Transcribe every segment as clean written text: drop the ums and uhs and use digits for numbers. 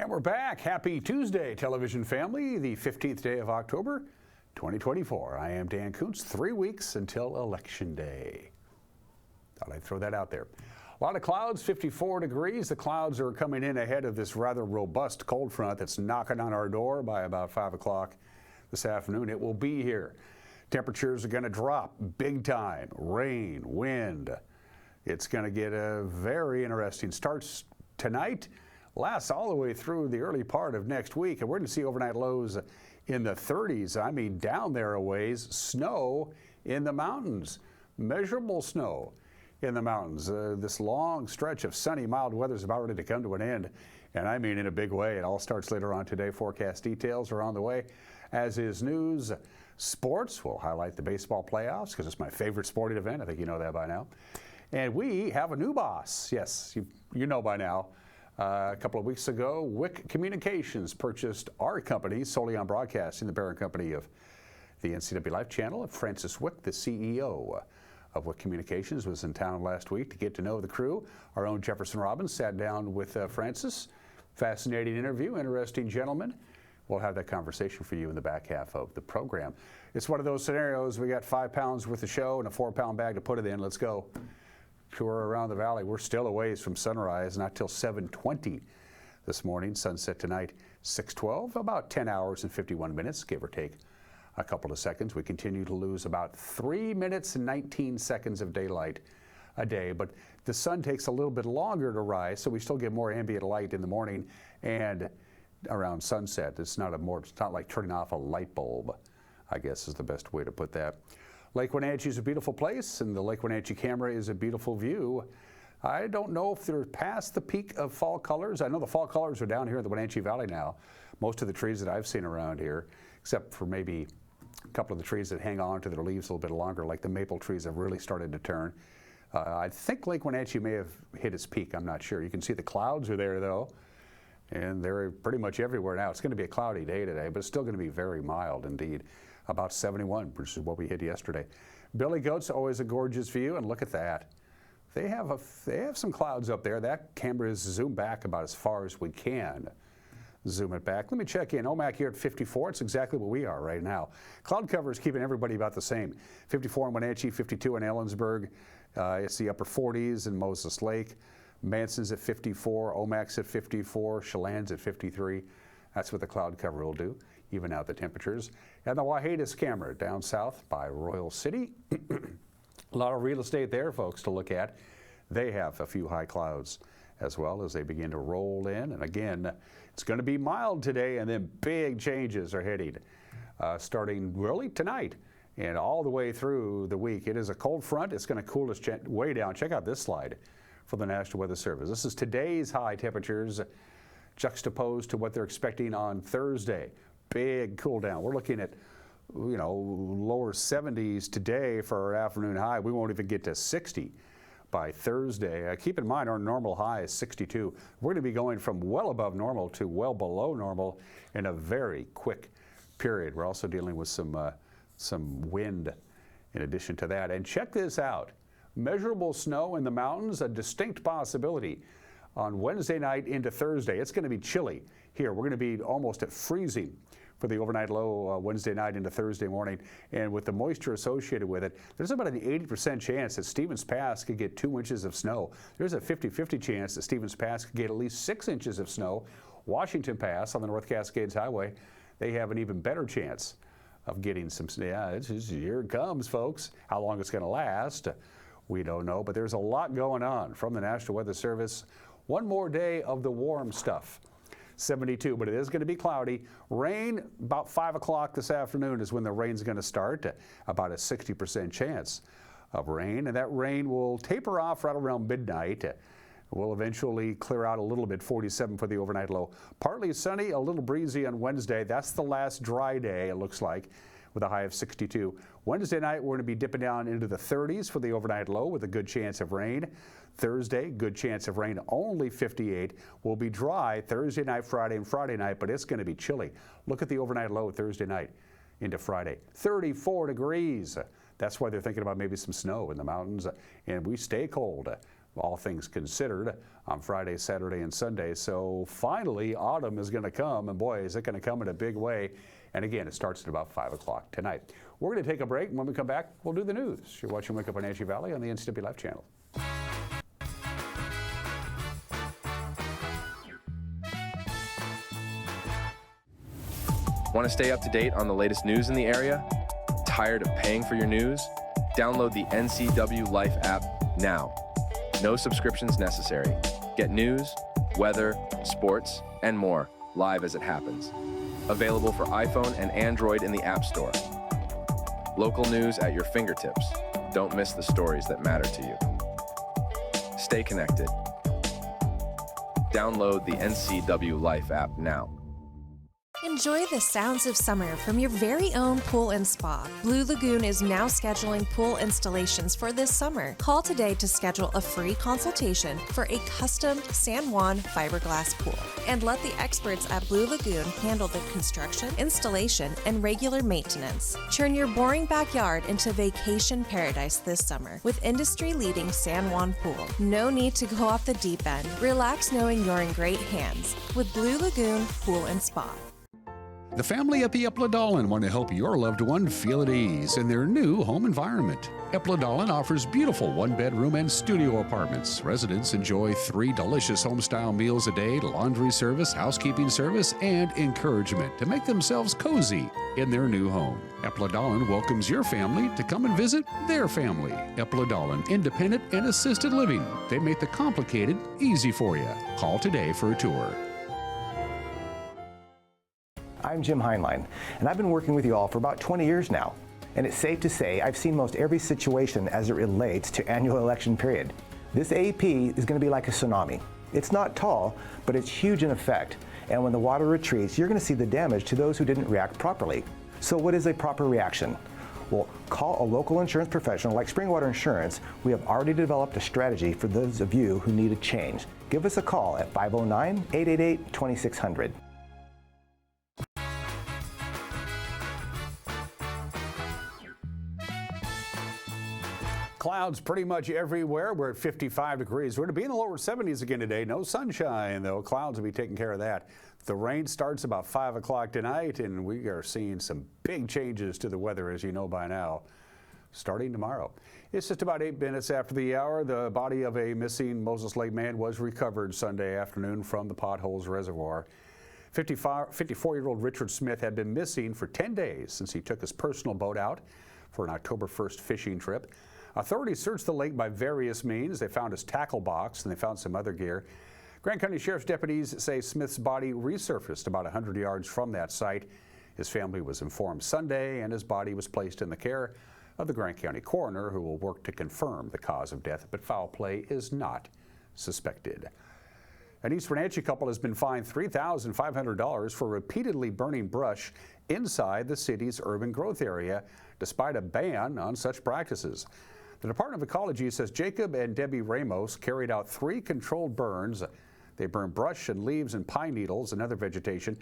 And we're back. Happy Tuesday, television family, the 15th day of October, 2024. I am Dan Kuntz. 3 weeks until Election Day. Thought I'd throw that out there. A lot of clouds, 54 degrees. The clouds are coming in ahead of this rather robust cold front that's knocking on our door by about 5 o'clock this afternoon. It will be here. Temperatures are going to drop big time. Rain, wind. It's going to get a very interesting start tonight. Lasts all the way through the early part of next week, and we're going to see overnight lows in the 30s. I mean, down there a ways. Snow in the mountains. Measurable snow in the mountains. This long stretch of sunny, mild weather is about ready to come to an end, and I mean in a big way. It all starts later on today. Forecast details are on the way, as is news. Sports, we'll highlight the baseball playoffs because it's my favorite sporting event. I think you know that by now. And we have a new boss. Yes, you know by now. A couple of weeks ago, Wick Communications purchased our company, solely on broadcasting, the parent company of the NCW Life Channel. Francis Wick, the CEO of Wick Communications, was in town last week to get to know the crew. Our own Jefferson Robbins sat down with Francis. Fascinating interview, interesting gentleman. We'll have that conversation for you in the back half of the program. It's one of those scenarios. We got 5 pounds worth of show and a 4-pound bag to put it in. Let's go. Tour around the valley. We're still a ways from sunrise, not till 7:20 this morning. Sunset tonight, 6:12, about 10 hours and 51 minutes, give or take a couple of seconds. We continue to lose about 3 minutes and 19 seconds of daylight a day, but the sun takes a little bit longer to rise, so we still get more ambient light in the morning and around sunset. It's not like turning off a light bulb, I guess is the best way to put that. Lake Wenatchee is a beautiful place, and the Lake Wenatchee camera is a beautiful view. I don't know if they're past the peak of fall colors. I know the fall colors are down here in the Wenatchee Valley now. Most of the trees that I've seen around here, except for maybe a couple of the trees that hang on to their leaves a little bit longer, like the maple trees have really started to turn. I think Lake Wenatchee may have hit its peak. I'm not sure. You can see the clouds are there, though, and they're pretty much everywhere now. It's going to be a cloudy day today, but it's still going to be very mild indeed. About 71, which is what we hit yesterday. Billy Goat's always a gorgeous view, and look at that. They have some clouds up there. That camera is zoomed back about as far as we can zoom it back. Let me check in. OMAC here at 54. It's exactly what we are right now. Cloud cover is keeping everybody about the same. 54 in Wenatchee, 52 in Ellensburg. It's the upper 40s in Moses Lake. Manson's at 54. OMAC's at 54. Chelan's at 53. That's what the cloud cover will do. Even out the temperatures. And the Wahadas camera down south by Royal City. A lot of real estate there, folks, to look at. They have a few high clouds as well as they begin to roll in. And again, it's going to be mild today, and then big changes are heading starting really tonight and all the way through the week. It is a cold front. It's going to cool us way down. Check out this slide from the National Weather Service. This is today's high temperatures juxtaposed to what they're expecting on Thursday. Big cool down. We're looking at, lower 70s today for our afternoon high. We won't even get to 60 by Thursday. Keep in mind our normal high is 62. We're going to be going from well above normal to well below normal in a very quick period. We're also dealing with some wind in addition to that. And check this out. Measurable snow in the mountains, a distinct possibility on Wednesday night into Thursday. It's going to be chilly here. We're going to be almost at freezing for the overnight low Wednesday night into Thursday morning. And with the moisture associated with it, there's about an 80% chance that Stevens Pass could get 2 inches of snow. There's a 50-50 chance that Stevens Pass could get at least 6 inches of snow. Washington Pass on the North Cascades Highway, they have an even better chance of getting some snow. Yeah, here it comes, folks. How long it's going to last, we don't know. But there's a lot going on from the National Weather Service. One more day of the warm stuff. 72, but it is going to be cloudy. Rain about 5 o'clock this afternoon is when the rain's going to start. About a 60% chance of rain, and that rain will taper off right around midnight. Will eventually clear out a little bit. 47 for the overnight low. Partly sunny, a little breezy on Wednesday. That's the last dry day, it looks like, with a high of 62. Wednesday night, we're going to be dipping down into the 30s for the overnight low with a good chance of rain. Thursday, good chance of rain, only 58. Will be dry Thursday night, Friday, and Friday night, but it's going to be chilly. Look at the overnight low Thursday night into Friday. 34 degrees. That's why they're thinking about maybe some snow in the mountains, and we stay cold. all things considered, on Friday, Saturday, and Sunday. So finally, autumn is going to come, and boy, is it going to come in a big way. And again, it starts at about 5 o'clock tonight. We're going to take a break, and when we come back, we'll do the news. You're watching Wake Up Wenatchee Valley on the NCW Life channel. Want to stay up to date on the latest news in the area? Tired of paying for your news? Download the NCW Life app now. No subscriptions necessary. Get news, weather, sports, and more live as it happens. Available for iPhone and Android in the App Store. Local news at your fingertips. Don't miss the stories that matter to you. Stay connected. Download the NCW Life app now. Enjoy the sounds of summer from your very own pool and spa. Blue Lagoon is now scheduling pool installations for this summer. Call today to schedule a free consultation for a custom San Juan fiberglass pool. And let the experts at Blue Lagoon handle the construction, installation, and regular maintenance. Turn your boring backyard into vacation paradise this summer with industry-leading San Juan pool. No need to go off the deep end. Relax knowing you're in great hands with Blue Lagoon Pool and Spa. The family at the Epladolin want to help your loved one feel at ease in their new home environment. Epladolin offers beautiful one-bedroom and studio apartments. Residents enjoy 3 delicious home-style meals a day, laundry service, housekeeping service, and encouragement to make themselves cozy in their new home. Epladolin welcomes your family to come and visit their family. Epladolin, independent and assisted living. They make the complicated easy for you. Call today for a tour. I'm Jim Heinlein, and I've been working with you all for about 20 years now. And it's safe to say I've seen most every situation as it relates to annual election period. This AEP is going to be like a tsunami. It's not tall, but it's huge in effect. And when the water retreats, you're going to see the damage to those who didn't react properly. So what is a proper reaction? Well, call a local insurance professional like Springwater Insurance. We have already developed a strategy for those of you who need a change. Give us a call at 509-888-2600. Clouds pretty much everywhere. We're at 55 degrees. We're going to be in the lower 70s again today. No sunshine, though. Clouds will be taking care of that. The rain starts about 5 o'clock tonight, and we are seeing some big changes to the weather, as you know by now, starting tomorrow. It's just about 8 minutes after the hour. The body of a missing Moses Lake man was recovered Sunday afternoon from the Potholes Reservoir. 54-year-old Richard Smith had been missing for 10 days since he took his personal boat out for an October 1st fishing trip. Authorities searched the lake by various means. They found his tackle box and they found some other gear. Grant County Sheriff's deputies say Smith's body resurfaced about 100 yards from that site. His family was informed Sunday, and his body was placed in the care of the Grant County coroner, who will work to confirm the cause of death, but foul play is not suspected. An East Wenatchee couple has been fined $3,500 for repeatedly burning brush inside the city's urban growth area, despite a ban on such practices. The Department of Ecology says Jacob and Debbie Ramos carried out 3 controlled burns. They burned brush and leaves and pine needles and other vegetation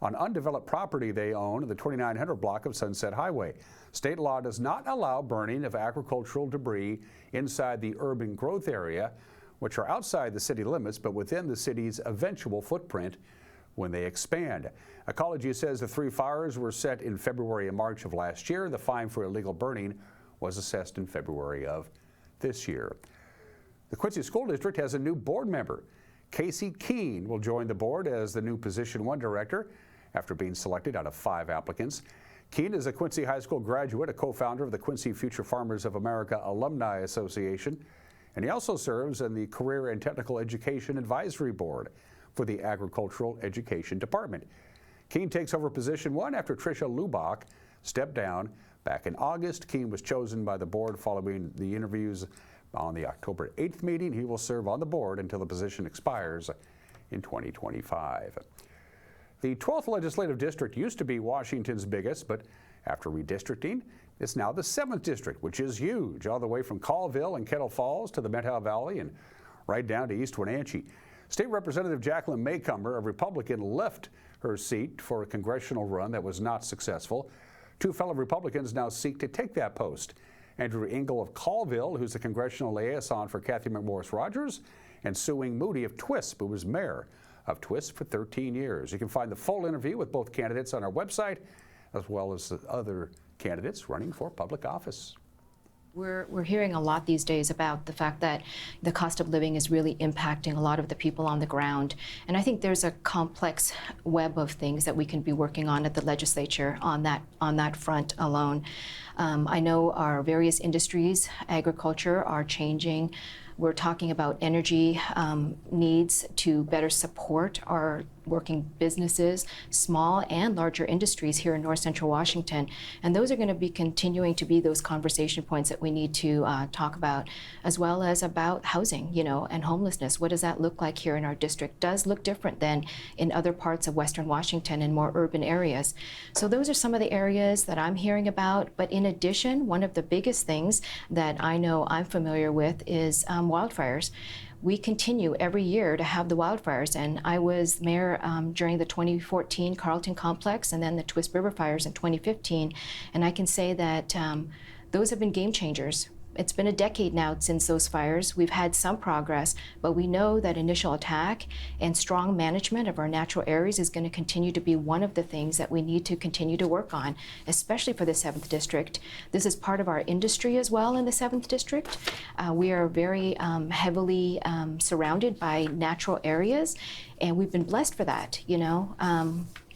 on undeveloped property they own in the 2900 block of Sunset Highway. State law does not allow burning of agricultural debris inside the urban growth area, which are outside the city limits but within the city's eventual footprint when they expand. Ecology says the 3 fires were set in February and March of last year. The fine for illegal burning was assessed in February of this year. The Quincy School District has a new board member. Casey Keene will join the board as the new Position 1 director after being selected out of 5 applicants. Keene is a Quincy High School graduate, a co-founder of the Quincy Future Farmers of America Alumni Association, and he also serves on the Career and Technical Education Advisory Board for the Agricultural Education Department. Keene takes over Position 1 after Tricia Lubach stepped down back in August. Keene was chosen by the board following the interviews on the October 8th meeting. He will serve on the board until the position expires in 2025. The 12th Legislative District used to be Washington's biggest, but after redistricting, it's now the 7th District, which is huge, all the way from Colville and Kettle Falls to the Methow Valley and right down to East Wenatchee. State Representative Jacqueline Maycomer, a Republican, left her seat for a congressional run that was not successful. 2 fellow Republicans now seek to take that post. Andrew Engel of Colville, who's the congressional liaison for Cathy McMorris Rogers, and Sue Ing Moody of Twisp, who was mayor of Twisp for 13 years. You can find the full interview with both candidates on our website, as well as the other candidates running for public office. We're hearing a lot these days about the fact that the cost of living is really impacting a lot of the people on the ground. And I think there's a complex web of things that we can be working on at the legislature on that front alone. I know our various industries, agriculture, are changing. We're talking about energy needs to better support our working businesses, small and larger industries here in North Central Washington. And those are going to be continuing to be those conversation points that we need to talk about, as well as about housing, and homelessness. What does that look like here in our district? Does look different than in other parts of Western Washington and more urban areas. So those are some of the areas that I'm hearing about. But in addition, one of the biggest things that I know I'm familiar with is wildfires. We continue every year to have the wildfires, and I was mayor during the 2014 Carlton Complex and then the Twisp River fires in 2015, and I can say that those have been game changers. It's been a decade now since those fires. We've had some progress, but we know that initial attack and strong management of our natural areas is going to continue to be one of the things that we need to continue to work on, especially for the 7th District. This is part of our industry as well in the 7th District. We are very heavily surrounded by natural areas, and we've been blessed for that,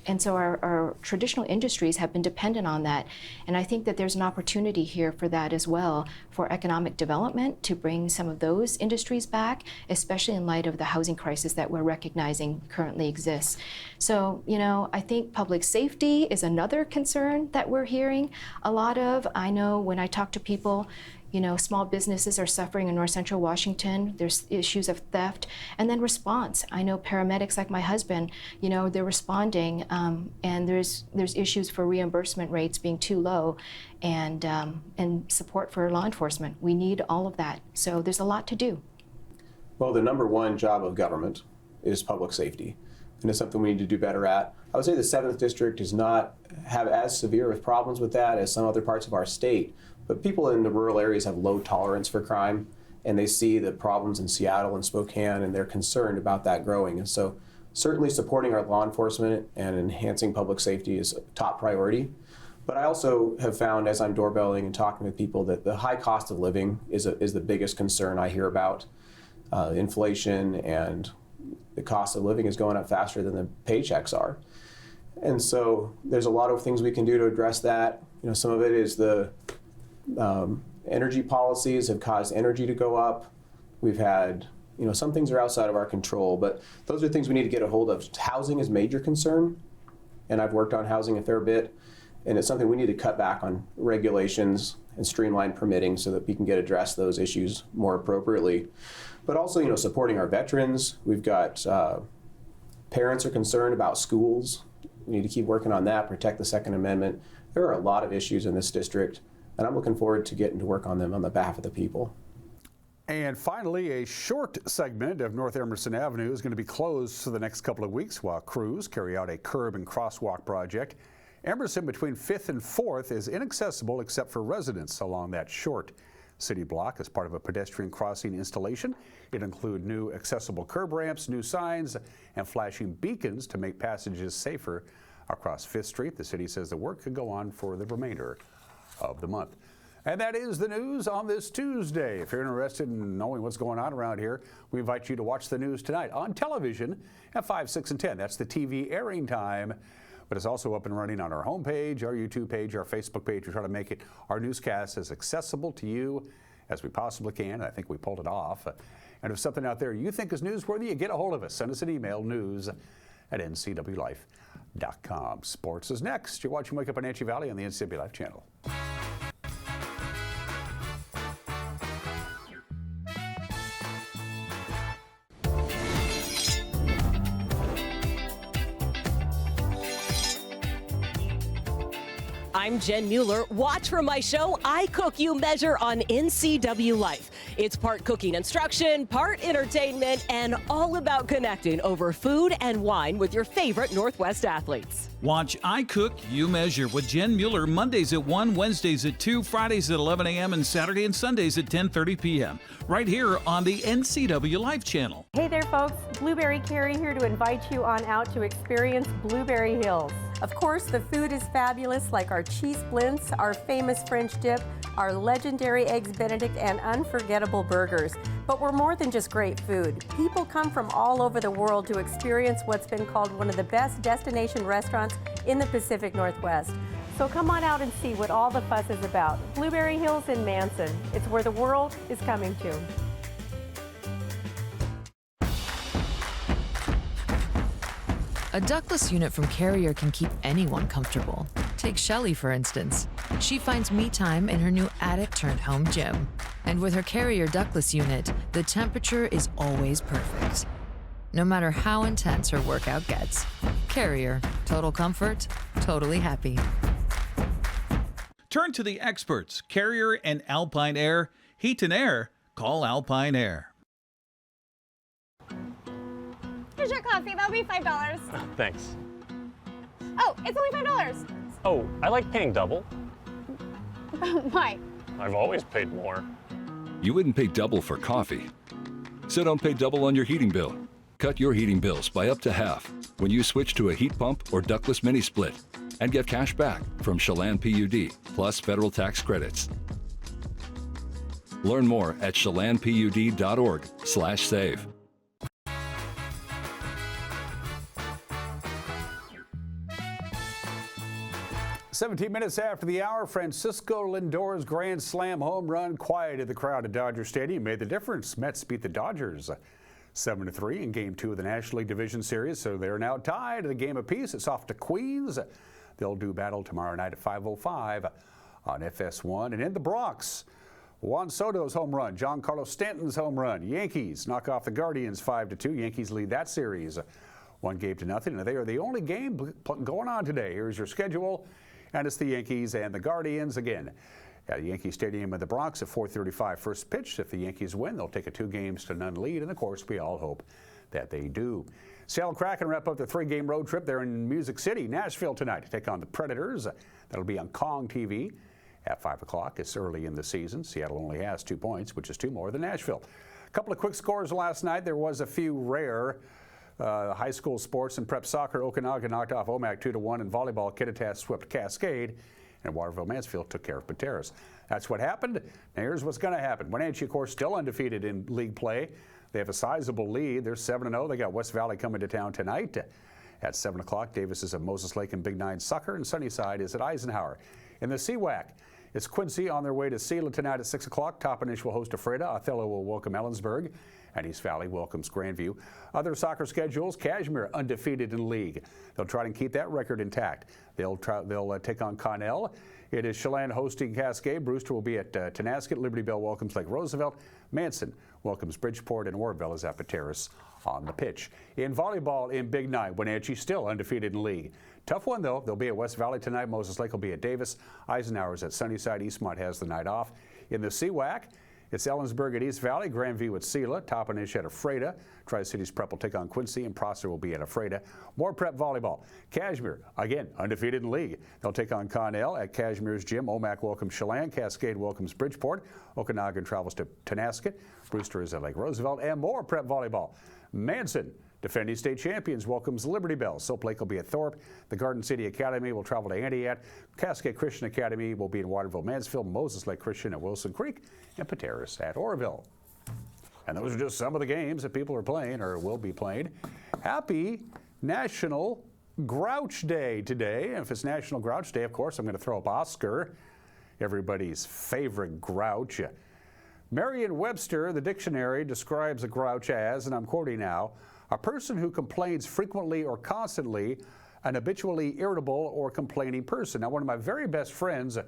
And so our traditional industries have been dependent on that. And I think that there's an opportunity here for that as well, for economic development, to bring some of those industries back, especially in light of the housing crisis that we're recognizing currently exists. So, I think public safety is another concern that we're hearing a lot of. I know when I talk to people, small businesses are suffering in North Central Washington. There's issues of theft, and then response. I know paramedics like my husband, they're responding, and there's issues for reimbursement rates being too low, and support for law enforcement. We need all of that. So there's a lot to do. Well, the number one job of government is public safety, and it's something we need to do better at. I would say the 7th District does not have as severe of problems with that as some other parts of our state. But people in the rural areas have low tolerance for crime, and they see the problems in Seattle and Spokane, and they're concerned about that growing. And so certainly supporting our law enforcement and enhancing public safety is a top priority. But I also have found, as I'm doorbelling and talking with people, that the high cost of living is the biggest concern I hear about. Inflation and the cost of living is going up faster than the paychecks are. And so there's a lot of things we can do to address that. Some of it is the energy policies have caused energy to go up. We've had, some things are outside of our control, but those are things we need to get a hold of. Housing is a major concern, and I've worked on housing a fair bit, and it's something we need to cut back on regulations and streamline permitting so that we can address those issues more appropriately. But also, supporting our veterans. We've got parents are concerned about schools. We need to keep working on that, protect the Second Amendment. There are a lot of issues in this district, and I'm looking forward to getting to work on them on the behalf of the people. And finally, a short segment of North Emerson Avenue is going to be closed for the next couple of weeks while crews carry out a curb and crosswalk project. Emerson between 5th and 4th is inaccessible except for residents along that short city block as part of a pedestrian crossing installation. It includes new accessible curb ramps, new signs, and flashing beacons to make passages safer across 5th Street. The city says the work could go on for the remainder of the month. And that is the news on this Tuesday. If you're interested in knowing what's going on around here, we invite you to watch the news tonight on television at 5, 6, and 10. That's the TV airing time. But it's also up and running on our homepage, our YouTube page, our Facebook page. We try to make it our newscast as accessible to you as we possibly can. I think we pulled it off. And if something out there you think is newsworthy, you get a hold of us. Send us an email, news@ncwlife.com. Sports is next. You're watching Wake Up Wenatchee Valley on the NCW Life channel. I'm Jen Mueller. Watch for my show, I Cook, You Measure on NCW Life. It's part cooking instruction, part entertainment, and all about connecting over food and wine with your favorite Northwest athletes. Watch I Cook, You Measure with Jen Mueller Mondays at 1, Wednesdays at 2, Fridays at 11 a.m., and Saturday and Sundays at 10:30 p.m. right here on the NCW Life channel. Hey there, folks. Blueberry Carrie here to invite you on out to experience Blueberry Hills. Of course, the food is fabulous, like our cheese splints, our famous French dip, our legendary Eggs Benedict, and unforgettable burgers. But we're more than just great food. People come from all over the world to experience what's been called one of the best destination restaurants in the Pacific Northwest. So come on out and see what all the fuss is about. Blueberry Hills in Manson. It's where the world is coming to. A ductless unit from Carrier can keep anyone comfortable. Take Shelly, for instance. She finds me time in her new attic-turned-home gym. And with her Carrier ductless unit, the temperature is always perfect. No matter how intense her workout gets. Carrier. Total comfort, totally happy. Turn to the experts, Carrier and Alpine Air. Heat and air, call Alpine Air. Here's your coffee. That'll be $5. Thanks. Oh, it's only $5. Oh, I like paying double. Why? I've always paid more. You wouldn't pay double for coffee. So don't pay double on your heating bill. Cut your heating bills by up to half when you switch to a heat pump or ductless mini split and get cash back from Chelan PUD plus federal tax credits. Learn more at chelanpud.org/save. 17 minutes after the hour, Francisco Lindor's grand slam home run quieted the crowd at Dodger Stadium, made the difference. Mets beat the Dodgers 7-3 in Game 2 of the National League Division Series, so they're now tied at a game apiece. It's off to Queens. They'll do battle tomorrow night at 5:05 on FS1. And in the Bronx, Juan Soto's home run, Giancarlo Stanton's home run. Yankees knock off the Guardians 5-2. Yankees lead that series 1-0. And they are the only game going on today. Here's your schedule. And it's the Yankees and the Guardians again at Yankee Stadium in the Bronx at 4:35 first pitch. If the Yankees win, they'll take a 2-0 lead. And of course, we all hope that they do. Seattle Kraken wrap up their 3-game road trip. They're in Music City, Nashville tonight to take on the Predators. That'll be on Kong TV at 5 o'clock. It's early in the season. Seattle only has 2 points, which is 2 more than Nashville. A couple of quick scores last night. There was a few rare high school sports and prep soccer. Okanagan knocked off Omak 2-1. In volleyball, Kittitas swept Cascade. And Waterville Mansfield took care of Pateros. That's what happened. Now here's what's going to happen. Wenatchee, of course, still undefeated in league play. They have a sizable lead. They're 7-0. They got West Valley coming to town tonight at 7 o'clock. Davis is at Moses Lake and Big 9 Sucker, and Sunnyside is at Eisenhower. In the CWAC, it's Quincy on their way to Selah tonight at 6 o'clock. Toppenish will host Ephrata. Othello will welcome Ellensburg, and East Valley welcomes Grandview. Other soccer schedules, Kashmir undefeated in league. They'll try to keep that record intact. They'll take on Connell. It is Chelan hosting Cascade. Brewster will be at Tenasket. Liberty Bell welcomes Lake Roosevelt. Manson welcomes Bridgeport, and Orville is at Pateros on the pitch. In volleyball in Big 9, Wenatchee still undefeated in league. Tough one, though. They'll be at West Valley tonight. Moses Lake will be at Davis. Eisenhower's at Sunnyside. Eastmont has the night off. In the CWAC, it's Ellensburg at East Valley, Grandview at Selah, Toppenish at Ephrata. Tri-Cities Prep will take on Quincy, and Prosser will be at Ephrata. More prep volleyball. Kashmir, again, undefeated in league. They'll take on Connell at Kashmir's gym. Omak welcomes Chelan. Cascade welcomes Bridgeport. Okanagan travels to Tenasket. Brewster is at Lake Roosevelt. And more prep volleyball. Manson, defending state champions, welcomes Liberty Bell. Soap Lake will be at Thorpe. The Garden City Academy will travel to Antioch. Cascade Christian Academy will be in Waterville, Mansfield. Moses Lake Christian at Wilson Creek, and Pateros at Orville. And those are just some of the games that people are playing or will be playing. Happy National Grouch Day today. And if it's National Grouch Day, of course, I'm going to throw up Oscar, everybody's favorite grouch. Merriam-Webster, the dictionary, describes a grouch as, and I'm quoting now, a person who complains frequently or constantly, an habitually irritable or complaining person. Now, one of my very best friends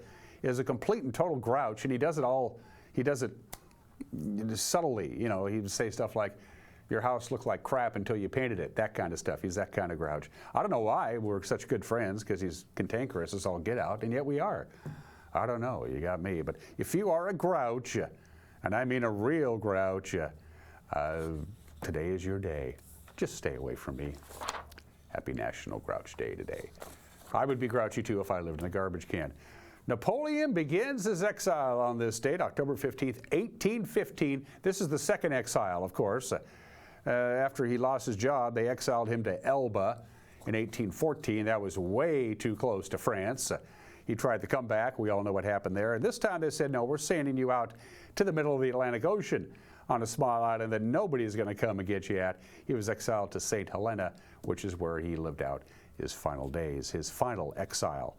is a complete and total grouch, and he does it subtly. You know, he would say stuff like, your house looked like crap until you painted it, that kind of stuff. He's that kind of grouch. I don't know why we're such good friends, because he's cantankerous as all get out, and yet we are. I don't know, you got me. But if you are a grouch, and I mean a real grouch, today is your day. Just stay away from me. Happy National Grouch Day today. I would be grouchy too if I lived in a garbage can. Napoleon begins his exile on this date, October 15th, 1815. This is the second exile, of course. After he lost his job, they exiled him to Elba in 1814. That was way too close to France. He tried to come back. We all know what happened there. And this time they said, no, we're sending you out to the middle of the Atlantic Ocean on a small island that nobody's going to come and get you at. He was exiled to St. Helena, which is where he lived out his final days. His final exile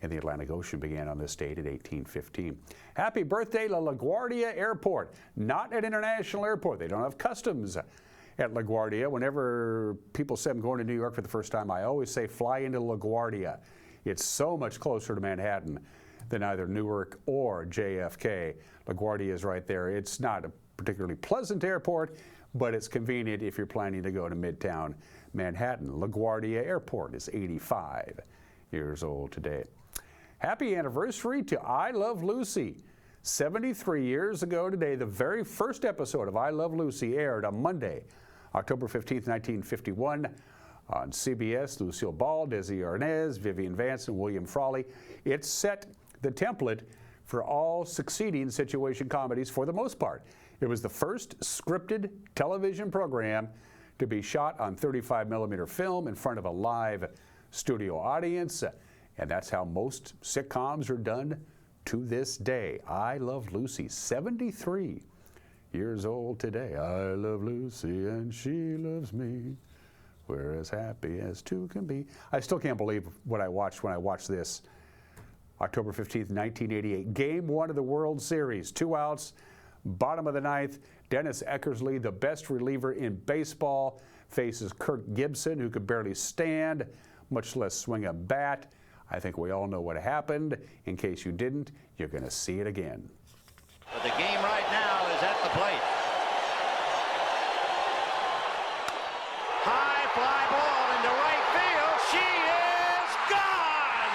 in the Atlantic Ocean began on this date in 1815. Happy birthday to LaGuardia Airport. Not an international airport. They don't have customs at LaGuardia. Whenever people say I'm going to New York for the first time, I always say fly into LaGuardia. It's so much closer to Manhattan than either Newark or JFK. LaGuardia is right there. It's not a particularly pleasant airport, but it's convenient if you're planning to go to Midtown Manhattan. LaGuardia Airport is 85 years old today. Happy anniversary to I Love Lucy. 73 years ago today, the very first episode of I Love Lucy aired on Monday, October 15th, 1951. On CBS, Lucille Ball, Desi Arnaz, Vivian Vance, and William Frawley. It set the template for all succeeding situation comedies for the most part. It was the first scripted television program to be shot on 35mm film in front of a live studio audience, and that's how most sitcoms are done to this day. I Love Lucy, 73 years old today. I love Lucy and she loves me. We're as happy as two can be. I still can't believe what I watched when I watched this. October 15th, 1988. Game 1 of the World Series. 2 outs, bottom of the ninth. Dennis Eckersley, the best reliever in baseball, faces Kirk Gibson, who could barely stand, much less swing a bat. I think we all know what happened. In case you didn't, you're going to see it again. But the game right now is at the plate. High fly ball into right field. She is gone!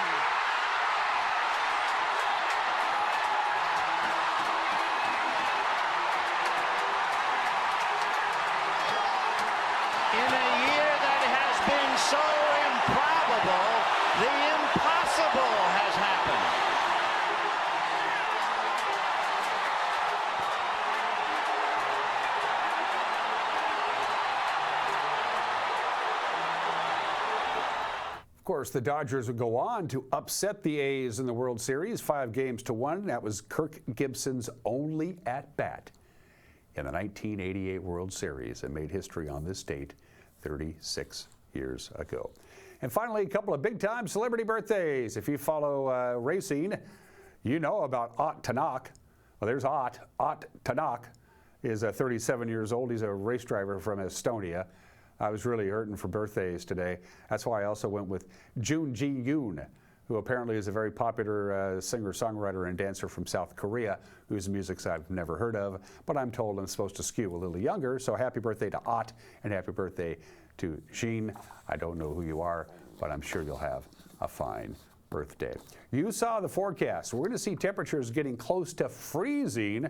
In a year that has been so improbable, the impossible has happened. Of course, the Dodgers would go on to upset the A's in the World Series, 5-1. That was Kirk Gibson's only at-bat in the 1988 World Series and made history on this date 36 years ago. And finally, a couple of big-time celebrity birthdays. If you follow racing, you know about Ott Tanak. Well, there's Ott. Ott Tanak is 37 years old. He's a race driver from Estonia. I was really hurting for birthdays today. That's why I also went with Jun Ji-yoon, who apparently is a very popular singer-songwriter and dancer from South Korea, whose music I've never heard of, but I'm told I'm supposed to skew a little younger. So happy birthday to Ott, and happy birthday to Jean. I don't know who you are, but I'm sure you'll have a fine birthday. You saw the forecast. We're going to see temperatures getting close to freezing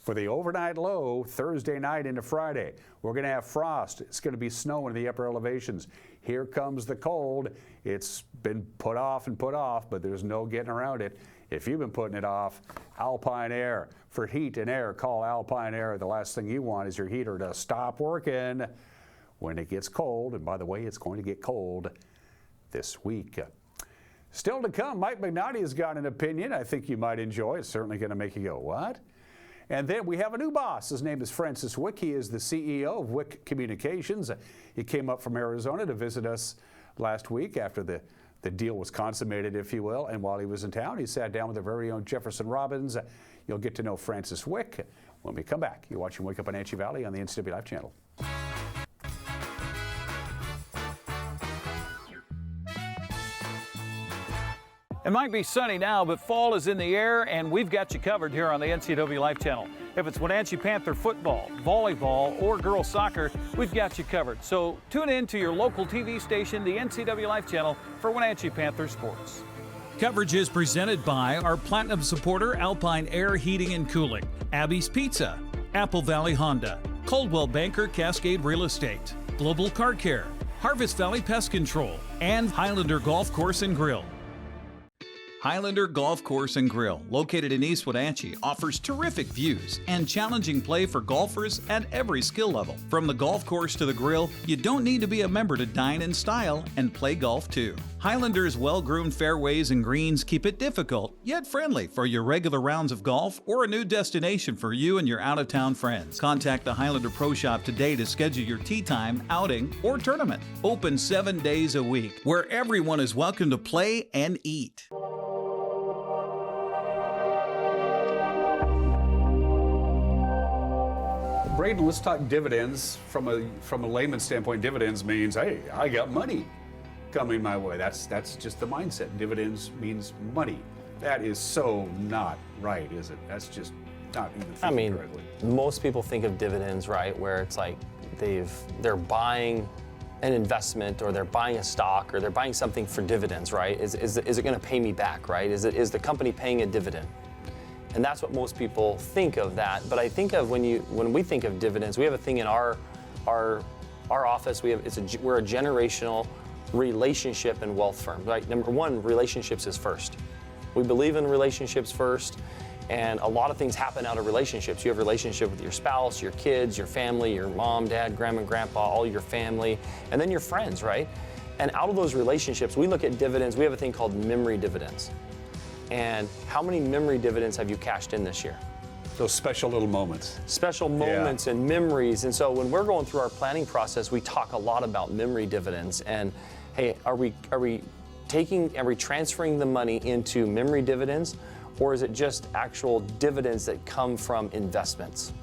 for the overnight low Thursday night into Friday. We're going to have frost. It's going to be snow in the upper elevations. Here comes the cold. It's been put off, but there's no getting around it. If you've been putting it off, Alpine Air. For heat and air, call Alpine Air. The last thing you want is your heater to stop working when it gets cold. And by the way, it's going to get cold this week. Still to come, Mike Magnotti has got an opinion I think you might enjoy. It's certainly going to make you go, what? And then we have a new boss. His name is Francis Wick. He is the CEO of Wick Communications. He came up from Arizona to visit us last week after the deal was consummated, if you will. And while he was in town, he sat down with our very own Jefferson Robbins. You'll get to know Francis Wick when we come back. You're watching Wake Up Wenatchee Valley on the NCW Live channel. It might be sunny now, but fall is in the air, and we've got you covered here on the NCW Life channel. If it's Wenatchee Panther football, volleyball, or girls soccer, we've got you covered. So tune in to your local TV station, the NCW Life channel, for Wenatchee Panther sports. Coverage is presented by our platinum supporter, Alpine Air Heating and Cooling, Abby's Pizza, Apple Valley Honda, Coldwell Banker Cascade Real Estate, Global Car Care, Harvest Valley Pest Control, and Highlander Golf Course and Grill. Highlander Golf Course and Grill, located in East Wenatchee, offers terrific views and challenging play for golfers at every skill level. From the golf course to the grill, you don't need to be a member to dine in style and play golf too. Highlander's well-groomed fairways and greens keep it difficult, yet friendly for your regular rounds of golf or a new destination for you and your out-of-town friends. Contact the Highlander Pro Shop today to schedule your tee time, outing, or tournament. Open 7 days a week, where everyone is welcome to play and eat. Braden, let's talk dividends. From a layman's standpoint, dividends means, hey, I got money coming my way. That's just the mindset. Dividends means money. That is so not right, is it? That's just not even thinking correctly. Most people think of dividends, right, where it's like they're buying an investment, or they're buying a stock, or they're buying something for dividends, right? Is it going to pay me back, right? Is the company paying a dividend? And that's what most people think of that. But I think of when we think of dividends, we have a thing in our office. We're a generational relationship and wealth firm, right? Number one, relationships is first. We believe in relationships first, and a lot of things happen out of relationships. You have a relationship with your spouse, your kids, your family, your mom, dad, grandma, grandpa, all your family, and then your friends, right? And out of those relationships, we look at dividends. We have a thing called memory dividends. And how many memory dividends have you cashed in this year? Those special little moments. Special moments and memories. And so when we're going through our planning process, we talk a lot about memory dividends. And hey, are we transferring the money into memory dividends, or is it just actual dividends that come from investments,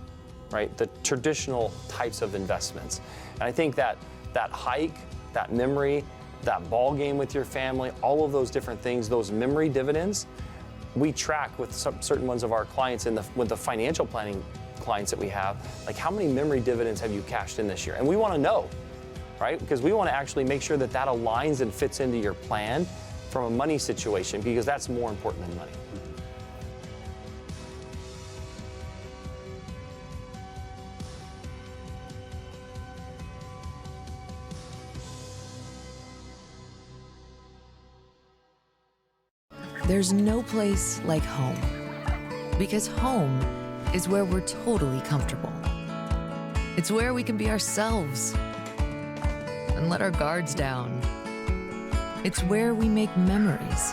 right? The traditional types of investments. And I think that hike, that memory, that ball game with your family, all of those different things, those memory dividends, we track with certain ones of our clients with the financial planning clients that we have, like how many memory dividends have you cashed in this year? And we want to know, right? Because we want to actually make sure that aligns and fits into your plan from a money situation, because that's more important than money. There's no place like home, because home is where we're totally comfortable. It's where we can be ourselves and let our guards down. It's where we make memories,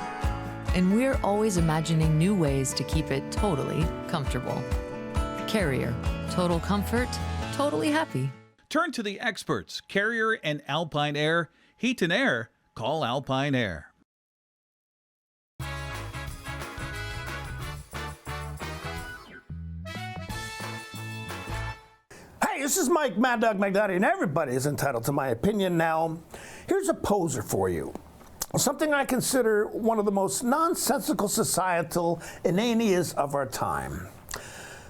and we're always imagining new ways to keep it totally comfortable. Carrier, total comfort, totally happy. Turn to the experts, Carrier and Alpine Air. Heat and air, call Alpine Air. Hey, this is Mike Mad Dog McNulty, and everybody is entitled to my opinion. Now, here's a poser for you. Something I consider one of the most nonsensical societal inanias of our time.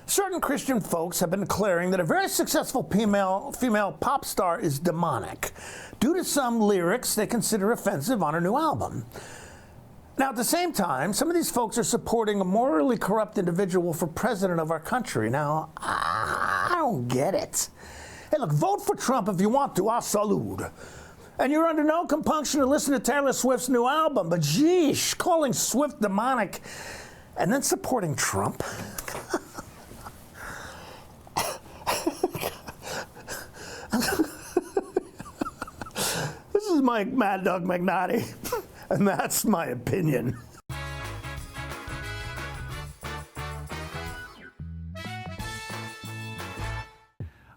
Certain Christian folks have been declaring that a very successful female pop star is demonic due to some lyrics they consider offensive on her new album. Now, at the same time, some of these folks are supporting a morally corrupt individual for president of our country. Now, I don't get it. Hey, look, vote for Trump if you want to. I'll salute. And you're under no compunction to listen to Taylor Swift's new album. But geesh, calling Swift demonic and then supporting Trump? This is Mike Mad Dog McNulty. And that's my opinion.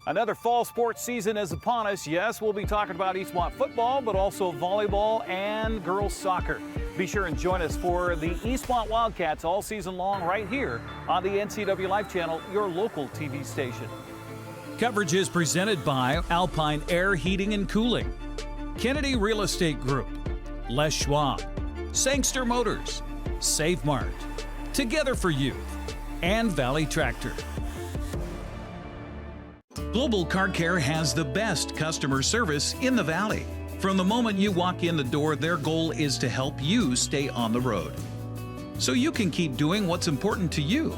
Another fall sports season is upon us. Yes, we'll be talking about Eastmont football, but also volleyball and girls soccer. Be sure and join us for the Eastmont Wildcats all season long right here on the NCW Life Channel, your local TV station. Coverage is presented by Alpine Air Heating and Cooling, Kennedy Real Estate Group, Les Schwab, Sangster Motors, Save Mart, Together for Youth, and Valley Tractor. Global Car Care has the best customer service in the Valley. From the moment you walk in the door, their goal is to help you stay on the road, so you can keep doing what's important to you.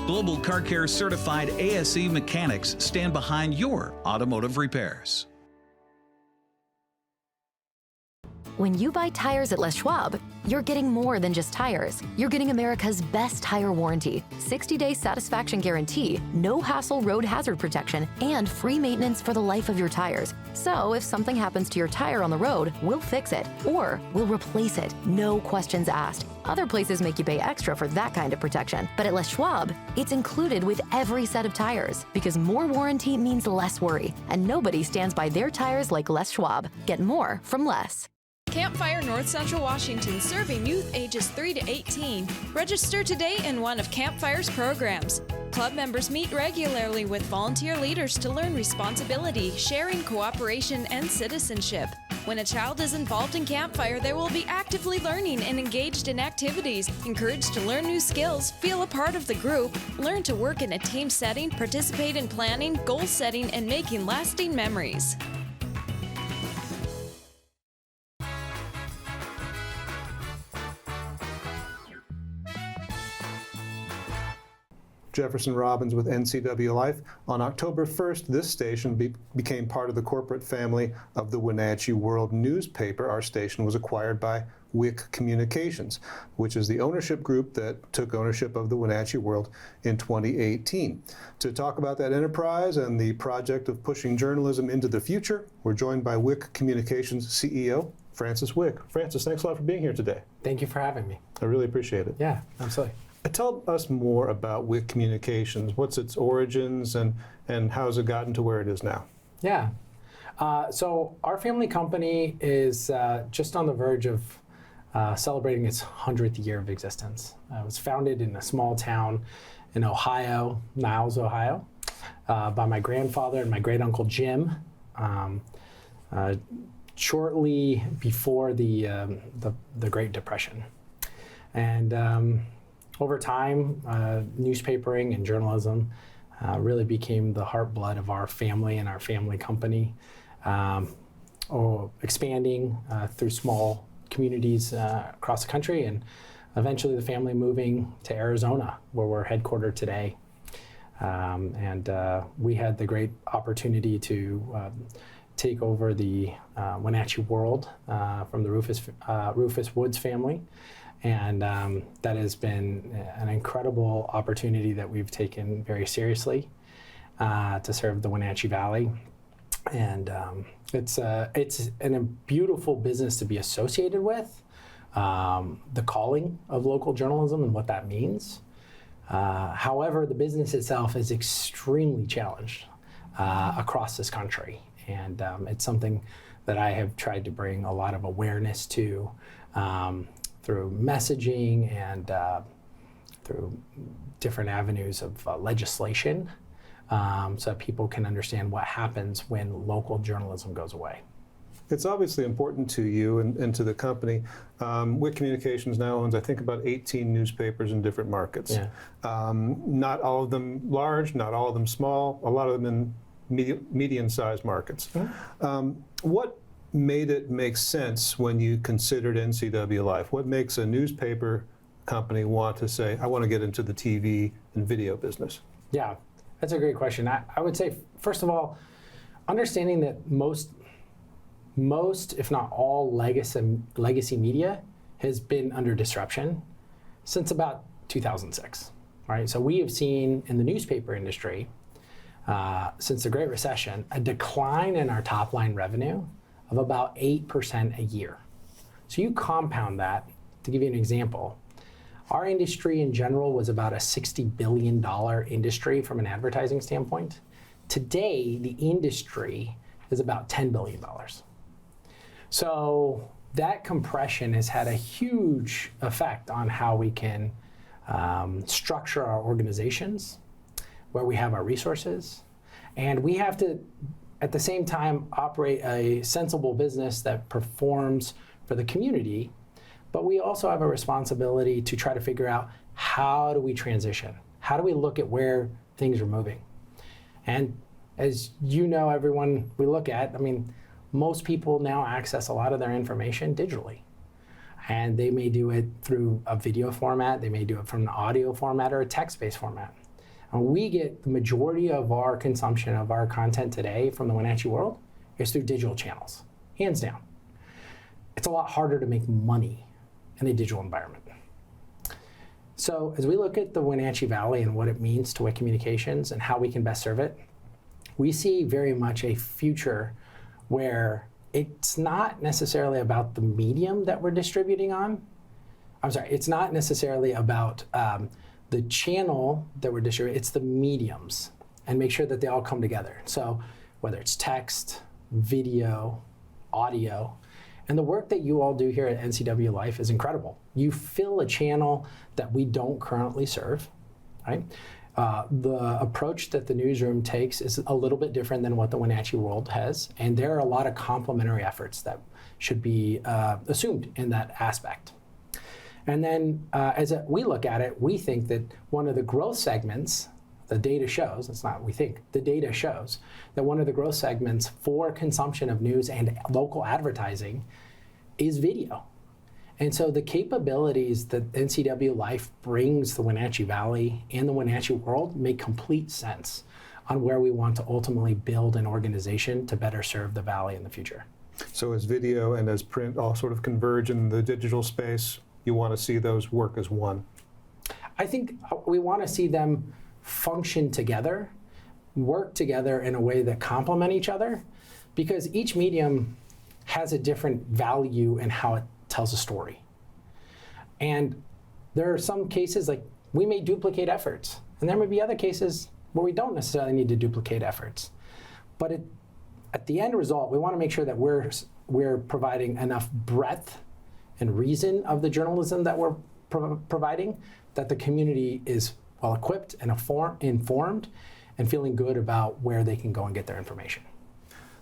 Global Car Care certified ASE mechanics stand behind your automotive repairs. When you buy tires at Les Schwab, you're getting more than just tires. You're getting America's best tire warranty, 60-day satisfaction guarantee, no hassle road hazard protection, and free maintenance for the life of your tires. So if something happens to your tire on the road, we'll fix it, or we'll replace it, no questions asked. Other places make you pay extra for that kind of protection, but at Les Schwab, it's included with every set of tires, because more warranty means less worry, and nobody stands by their tires like Les Schwab. Get more from Les. Campfire North Central Washington, serving youth ages 3 to 18. Register today in one of Campfire's programs. Club members meet regularly with volunteer leaders to learn responsibility, sharing, cooperation, and citizenship. When a child is involved in Campfire, they will be actively learning and engaged in activities, encouraged to learn new skills, feel a part of the group, learn to work in a team setting, participate in planning, goal setting, and making lasting memories. Jefferson Robbins with NCW Life. On October 1st, this station became part of the corporate family of the Wenatchee World newspaper. Our station was acquired by WIC Communications, which is the ownership group that took ownership of the Wenatchee World in 2018. To talk about that enterprise and the project of pushing journalism into the future, we're joined by WIC Communications CEO, Francis Wick. Francis, thanks a lot for being here today. Thank you for having me. I really appreciate it. Yeah, absolutely. Tell us more about WIC Communications. What's its origins and how has it gotten to where it is now? Yeah. So our family company is just on the verge of celebrating its 100th year of existence. It was founded in a small town in Ohio, Niles, Ohio, by my grandfather and my great uncle Jim, shortly before the Great Depression. And over time, newspapering and journalism really became the heartblood of our family and our family company, expanding through small communities across the country, and eventually the family moving to Arizona, where we're headquartered today. And we had the great opportunity to take over the Wenatchee World from the Rufus Woods family. And that has been an incredible opportunity that we've taken very seriously to serve the Wenatchee Valley. And it's a beautiful business to be associated with, the calling of local journalism and what that means. However, the business itself is extremely challenged across this country. And it's something that I have tried to bring a lot of awareness to through messaging and through different avenues of legislation, so that people can understand what happens when local journalism goes away. It's obviously important to you and to the company. WIC Communications now owns, I think, about 18 newspapers in different markets. Yeah. Not all of them large, not all of them small, a lot of them in medium-sized markets. Mm-hmm. What made it make sense when you considered NCW Life? What makes a newspaper company want to say, I want to get into the TV and video business? Yeah, that's a great question. I would say, first of all, understanding that most, if not all, legacy media has been under disruption since about 2006, right? So we have seen in the newspaper industry, since the Great Recession, a decline in our top line revenue of about 8% a year. So you compound that, to give you an example, our industry in general was about a $60 billion industry from an advertising standpoint. Today, the industry is about $10 billion. So that compression has had a huge effect on how we can structure our organizations, where we have our resources, and we have to, at the same time, operate a sensible business that performs for the community, but we also have a responsibility to try to figure out, how do we transition? How do we look at where things are moving? And as you know, everyone we look at, I mean, most people now access a lot of their information digitally. And they may do it through a video format, they may do it from an audio format or a text-based format. And we get the majority of our consumption of our content today from the Wenatchee World is through digital channels, hands down. It's a lot harder to make money in a digital environment. So as we look at the Wenatchee Valley and what it means to WIC Communications and how we can best serve it, we see very much a future where it's not necessarily about the medium that we're distributing on. I'm sorry, it's not necessarily about the channel that we're distributing, it's the mediums, and make sure that they all come together. So whether it's text, video, audio, and the work that you all do here at NCW Life is incredible. You fill a channel that we don't currently serve, right? The approach that the newsroom takes is a little bit different than what the Wenatchee World has, and there are a lot of complementary efforts that should be assumed in that aspect. And then as we look at it, we think that one of the growth segments, the data shows, it's not we think, the data shows that one of the growth segments for consumption of news and local advertising is video. And so the capabilities that NCW Life brings the Wenatchee Valley and the Wenatchee World make complete sense on where we want to ultimately build an organization to better serve the Valley in the future. So as video and as print all sort of converge in the digital space, you want to see those work as one? I think we want to see them function together, work together in a way that complement each other, because each medium has a different value in how it tells a story. And there are some cases like we may duplicate efforts, and there may be other cases where we don't necessarily need to duplicate efforts. But at the end result, we want to make sure that we're providing enough breadth and reason of the journalism that we're providing, that the community is well equipped and informed and feeling good about where they can go and get their information.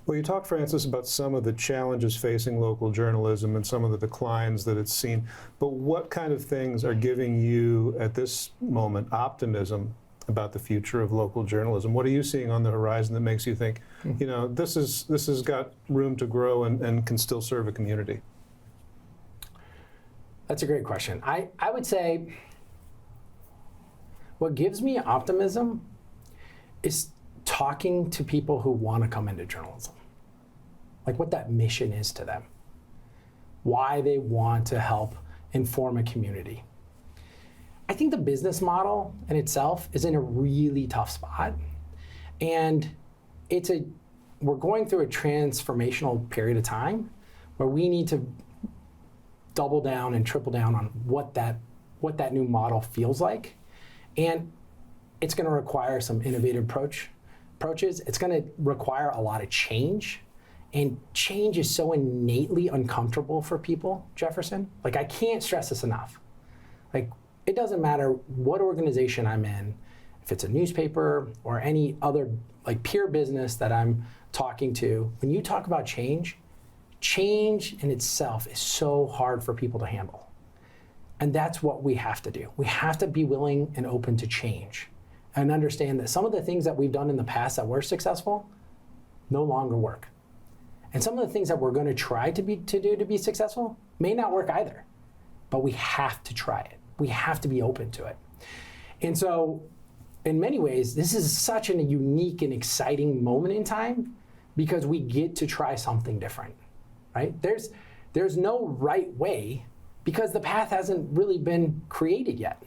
Well, you talked, Francis, about some of the challenges facing local journalism and some of the declines that it's seen, but what kind of things are giving you, at this moment, optimism about the future of local journalism? What are you seeing on the horizon that makes you think, you know, this has got room to grow and can still serve a community? That's a great question. I would say what gives me optimism is talking to people who want to come into journalism, like what that mission is to them, why they want to help inform a community. I think the business model in itself is in a really tough spot, and we're going through a transformational period of time where we need to double down and triple down on what that new model feels like, and it's going to require some innovative approaches. It's going to require a lot of change, and change is so innately uncomfortable for people, Jefferson. Like, I can't stress this enough. Like, it doesn't matter what organization I'm in, if it's a newspaper or any other like peer business that I'm talking to, when you talk about change in itself is so hard for people to handle. And that's what we have to do. We have to be willing and open to change and understand that some of the things that we've done in the past that were successful no longer work. And some of the things that we're going to try to do to be successful may not work either. But we have to try it. We have to be open to it. And so, in many ways, this is such a unique and exciting moment in time because we get to try something different, right? There's no right way because the path hasn't really been created yet.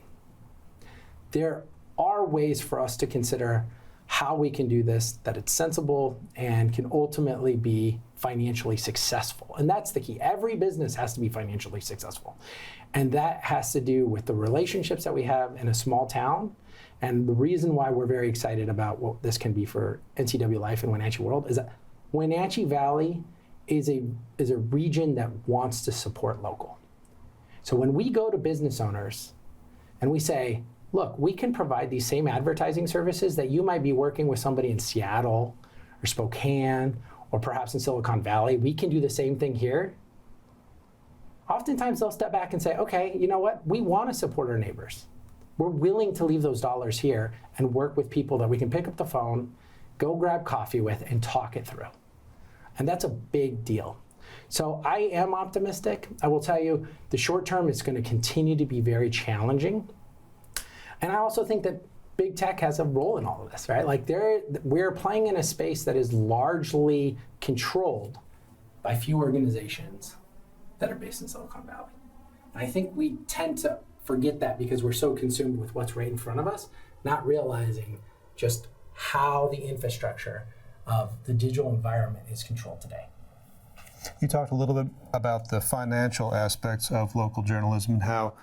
There are ways for us to consider how we can do this, that it's sensible and can ultimately be financially successful. And that's the key. Every business has to be financially successful. And that has to do with the relationships that we have in a small town. And the reason why we're very excited about what this can be for NCW Life and Wenatchee World is that Wenatchee Valley is a region that wants to support local. So when we go to business owners and we say, look, we can provide these same advertising services that you might be working with somebody in Seattle or Spokane or perhaps in Silicon Valley, we can do the same thing here. Oftentimes they'll step back and say, okay, you know what? We want to support our neighbors. We're willing to leave those dollars here and work with people that we can pick up the phone, go grab coffee with, and talk it through. And that's a big deal. So I am optimistic. I will tell you, the short term is going to continue to be very challenging. And I also think that big tech has a role in all of this, right? Like we're playing in a space that is largely controlled by few organizations that are based in Silicon Valley. And I think we tend to forget that because we're so consumed with what's right in front of us, not realizing just how the infrastructure of the digital environment is controlled today. You talked a little bit about the financial aspects of local journalism and how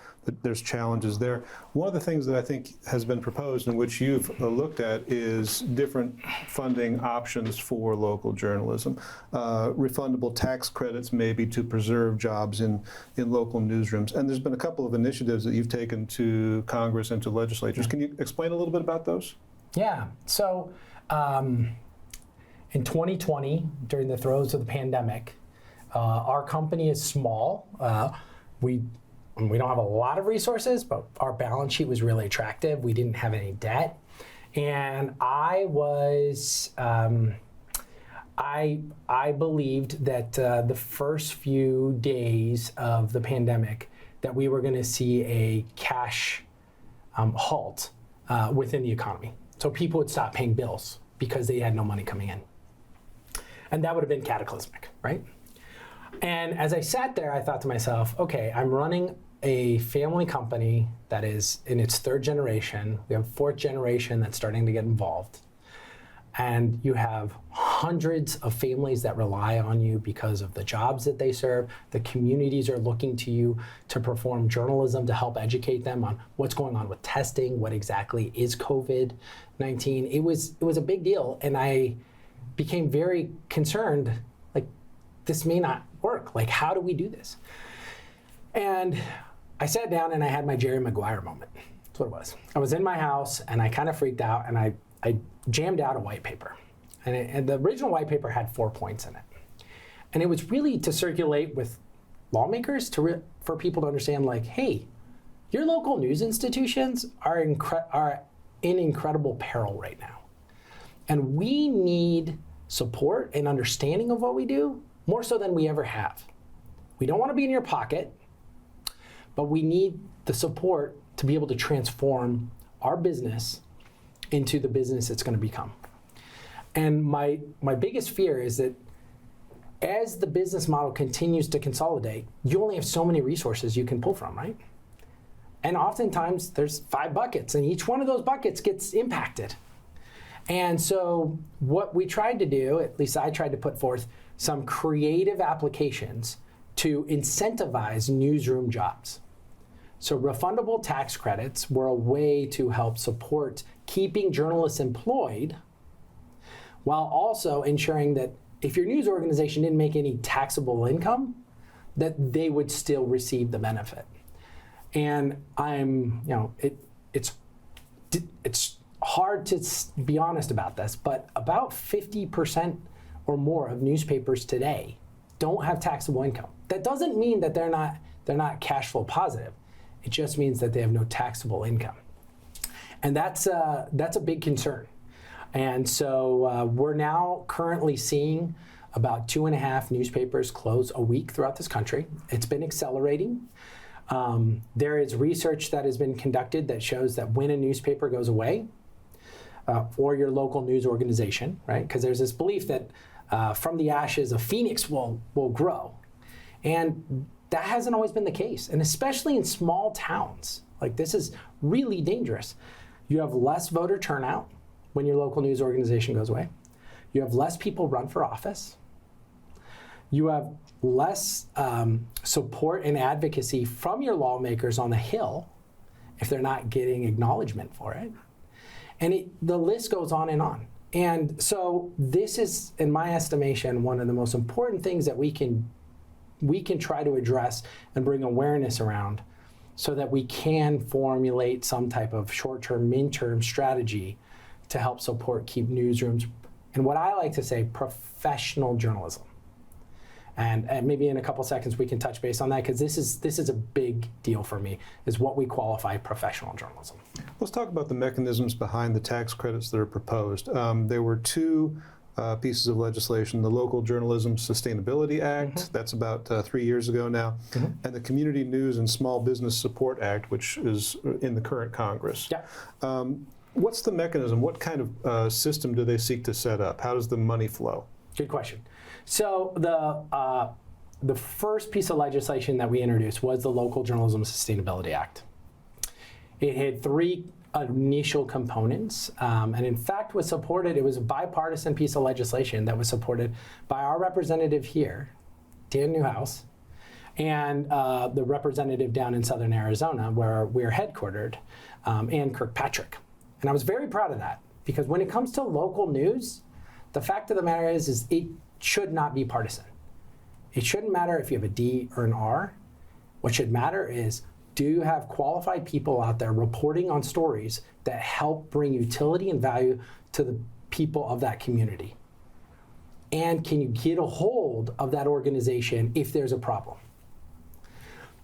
there's challenges there. One of the things that I think has been proposed and which you've looked at is different funding options for local journalism. Refundable tax credits maybe to preserve jobs in local newsrooms. And there's been a couple of initiatives that you've taken to Congress and to legislatures. Can you explain a little bit about those? Yeah. So in 2020, during the throes of the pandemic, our company is small. We don't have a lot of resources, but our balance sheet was really attractive. We didn't have any debt. And I believed that the first few days of the pandemic that we were going to see a cash halt within the economy. So people would stop paying bills because they had no money coming in. And that would have been cataclysmic, right? And as I sat there, I thought to myself, okay, I'm running a family company that is in its third generation. We have fourth generation that's starting to get involved. And you have hundreds of families that rely on you because of the jobs that they serve. The communities are looking to you to perform journalism to help educate them on what's going on with testing, what exactly is COVID-19. It was a big deal, and I became very concerned, like, this may not work. Like, how do we do this? And I sat down and I had my Jerry Maguire moment. That's what it was. I was in my house and I kind of freaked out, and I jammed out a white paper. And the original white paper had 4 points in it. And it was really to circulate with lawmakers for people to understand, like, hey, your local news institutions are in incredible peril right now. And we need support and understanding of what we do more so than we ever have. We don't want to be in your pocket, but we need the support to be able to transform our business into the business it's going to become. And my biggest fear is that as the business model continues to consolidate, you only have so many resources you can pull from, right? And oftentimes there's 5 buckets, and each one of those buckets gets impacted. And so what we tried to do, at least I tried to put forth some creative applications to incentivize newsroom jobs. So refundable tax credits were a way to help support keeping journalists employed while also ensuring that if your news organization didn't make any taxable income, that they would still receive the benefit. And it's hard to be honest about this, but about 50% or more of newspapers today don't have taxable income. That doesn't mean that they're not cash flow positive. It just means that they have no taxable income. And that's a big concern. And so we're now currently seeing about 2.5 newspapers close a week throughout this country. It's been accelerating. There is research that has been conducted that shows that when a newspaper goes away, or your local news organization, right? Because there's this belief that from the ashes a phoenix will grow. And that hasn't always been the case. And especially in small towns, like, this is really dangerous. You have less voter turnout when your local news organization goes away. You have less people run for office. You have less support and advocacy from your lawmakers on the Hill if they're not getting acknowledgement for it. And the list goes on and on. And so this is, in my estimation, one of the most important things that we can try to address and bring awareness around so that we can formulate some type of short-term, midterm strategy to help support, keep newsrooms, and what I like to say, professional journalism. And maybe in a couple seconds we can touch base on that, because this is a big deal for me, is what we qualify professional journalism. Let's talk about the mechanisms behind the tax credits that are proposed. There were 2 pieces of legislation: the Local Journalism Sustainability Act, that's about 3 years ago now, and the Community News and Small Business Support Act, which is in the current Congress. Yeah. What's the mechanism? What kind of system do they seek to set up? How does the money flow? Good question. So the first piece of legislation that we introduced was the Local Journalism Sustainability Act. It had three initial components, and in fact was supported, it was a bipartisan piece of legislation that was supported by our representative here, Dan Newhouse, and the representative down in southern Arizona, where we're headquartered, Ann Kirkpatrick. And I was very proud of that, because when it comes to local news, the fact of the matter is it should not be partisan. It shouldn't matter if you have a D or an R. What should matter is, do you have qualified people out there reporting on stories that help bring utility and value to the people of that community? And can you get a hold of that organization if there's a problem?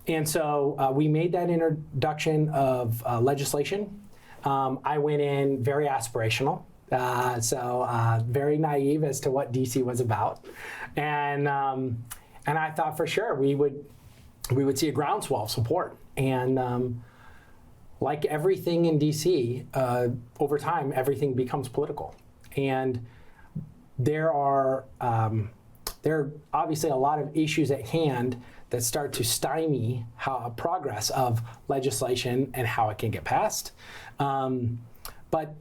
And so we made that introduction of legislation. I went in very aspirational, so very naive as to what DC was about. And I thought for sure we would see a groundswell of support. And like everything in DC, over time, everything becomes political. And there are obviously a lot of issues at hand that start to stymie progress of legislation and how it can get passed. But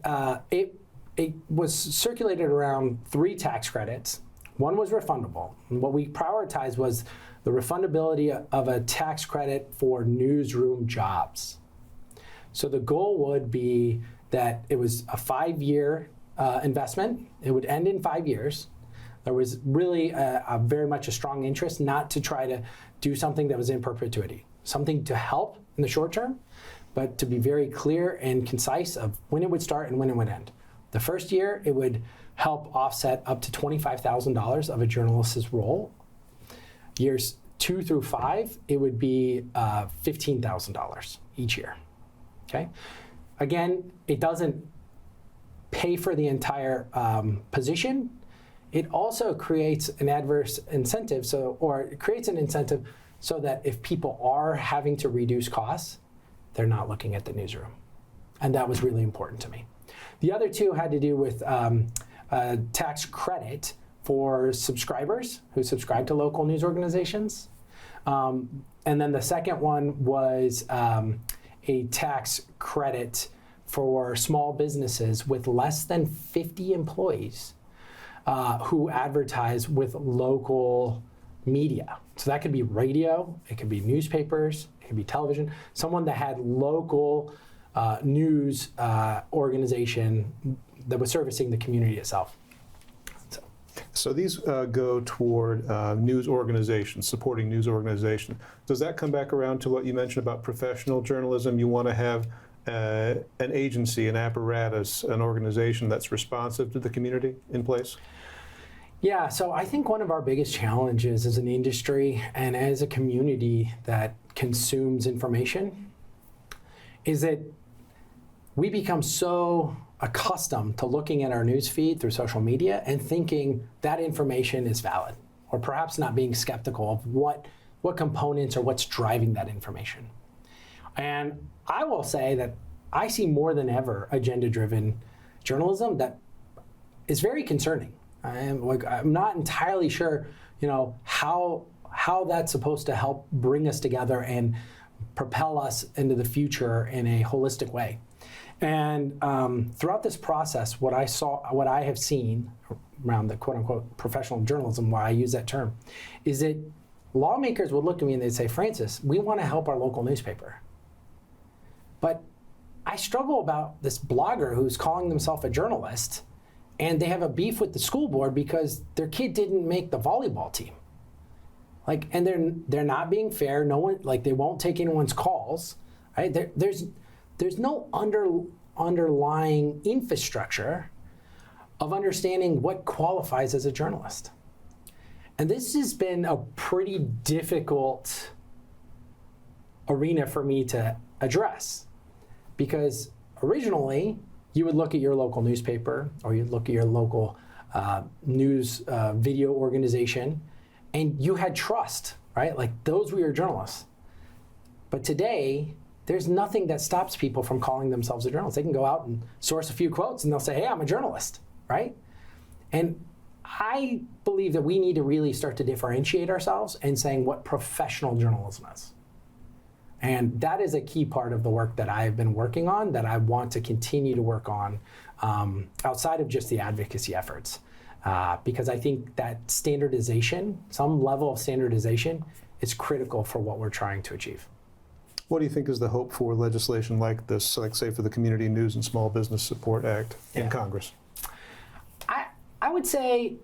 it was circulated around 3 tax credits. One was refundable. And what we prioritized was the refundability of a tax credit for newsroom jobs. So the goal would be that it was a 5-year investment. It would end in 5 years. There was really very much a strong interest not to try to do something that was in perpetuity, something to help in the short term, but to be very clear and concise of when it would start and when it would end. The first year, it would help offset up to $25,000 of a journalist's role. Years 2 through 5, it would be $15,000 each year. Okay. Again, it doesn't pay for the entire position. It also creates an adverse incentive, or it creates an incentive so that if people are having to reduce costs, they're not looking at the newsroom. And that was really important to me. The other 2 had to do with tax credit for subscribers who subscribe to local news organizations. And then the second one was a tax credit for small businesses with less than 50 employees who advertise with local media. So that could be radio, it could be newspapers, it could be television, someone that had local news organization that was servicing the community itself. So these go toward news organizations, supporting news organizations. Does that come back around to what you mentioned about professional journalism? You want to have an agency, an apparatus, an organization that's responsive to the community in place? Yeah, so I think one of our biggest challenges as an industry and as a community that consumes information is that we become so accustomed to looking at our news feed through social media and thinking that information is valid, or perhaps not being skeptical of what components or what's driving that information. And I will say that I see more than ever agenda-driven journalism that is very concerning. I'm not entirely sure, how that's supposed to help bring us together and propel us into the future in a holistic way. And throughout this process, what I have seen around the quote-unquote professional journalism, why I use that term, is that lawmakers would look at me and they'd say, Francis, we want to help our local newspaper. But I struggle about this blogger who's calling themselves a journalist, and they have a beef with the school board because their kid didn't make the volleyball team. And they're not being fair. No one, they won't take anyone's calls. Right? There's no underlying infrastructure of understanding what qualifies as a journalist. And this has been a pretty difficult arena for me to address, because originally you would look at your local newspaper or you'd look at your local news video organization and you had trust, right? Those were your journalists. But today, there's nothing that stops people from calling themselves a journalist. They can go out and source a few quotes and they'll say, hey, I'm a journalist, right? And I believe that we need to really start to differentiate ourselves in saying what professional journalism is. And that is a key part of the work that I've been working on, that I want to continue to work on outside of just the advocacy efforts. Because I think that standardization, some level of standardization, is critical for what we're trying to achieve. What do you think is the hope for legislation like this, like say for the Community News and Small Business Support Act in Congress? I would say,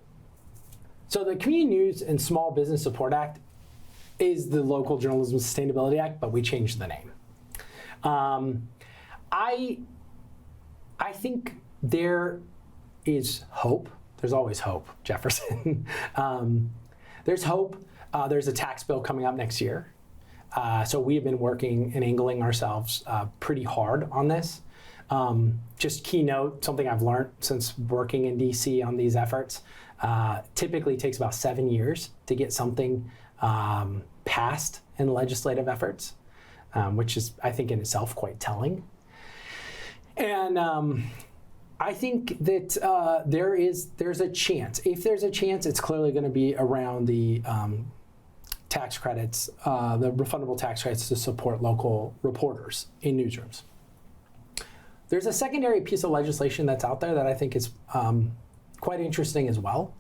so the Community News and Small Business Support Act is the Local Journalism Sustainability Act, but we changed the name. I think there is hope. There's always hope, Jefferson. There's hope. There's a tax bill coming up next year. So we have been working and angling ourselves pretty hard on this. Just keynote, something I've learned since working in DC on these efforts, typically takes about 7 years to get something passed in legislative efforts, which is, I think, in itself quite telling. And I think that there's a chance. If there's a chance, it's clearly going to be around the tax credits, the refundable tax credits to support local reporters in newsrooms. There's a secondary piece of legislation that's out there that I think is quite interesting as well,